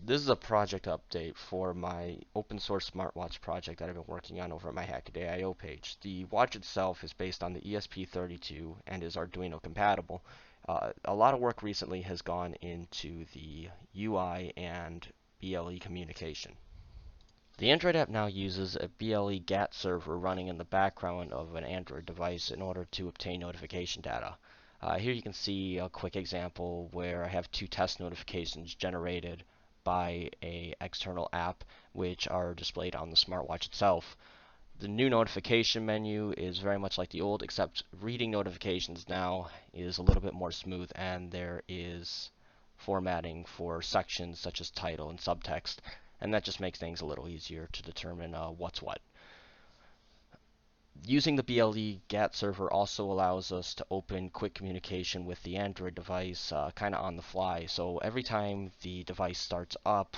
This is a project update for my open source smartwatch project that I've been working on over at my Hackaday IO page. The watch itself is based on the ESP32 and is Arduino compatible. A lot of work recently has gone into the UI and BLE communication. The Android app now uses a BLE GAT server running in the background of an Android device in order to obtain notification data. Here you can see a quick example where I have two test notifications generated by a external app which are displayed on the smartwatch itself. The new notification menu is very much like the old, except reading notifications now is a little bit more smooth, and there is formatting for sections such as title and subtext, and that just makes things a little easier to determine what's what. Using the BLE GAT server also allows us to open quick communication with the Android device kind of on the fly. So every time the device starts up,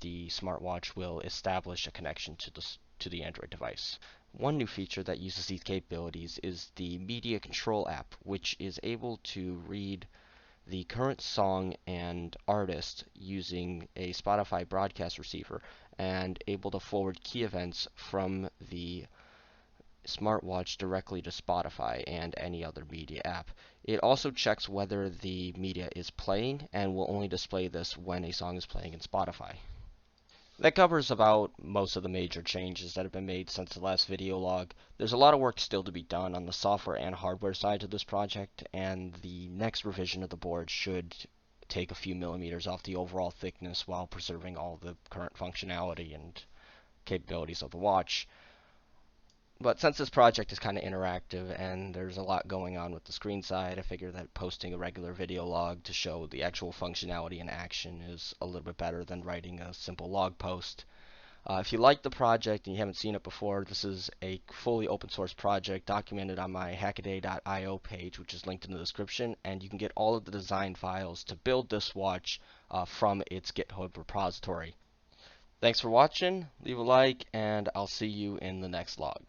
the smartwatch will establish a connection to the Android device. One new feature that uses these capabilities is the Media Control app, which is able to read the current song and artist using a Spotify broadcast receiver and able to forward key events from the smartwatch directly to Spotify and any other media app. It also checks whether the media is playing and will only display this when a song is playing in Spotify. That covers about most of the major changes that have been made since the last video log. There's a lot of work still to be done on the software and hardware side of this project, and the next revision of the board should take a few millimeters off the overall thickness while preserving all the current functionality and capabilities of the watch. But since this project is kind of interactive and there's a lot going on with the screen side, I figure that posting a regular video log to show the actual functionality in action is a little bit better than writing a simple log post. If you like the project and you haven't seen it before, this is a fully open source project documented on my hackaday.io page, which is linked in the description, and you can get all of the design files to build this watch from its GitHub repository. Thanks for watching, leave a like, and I'll see you in the next log.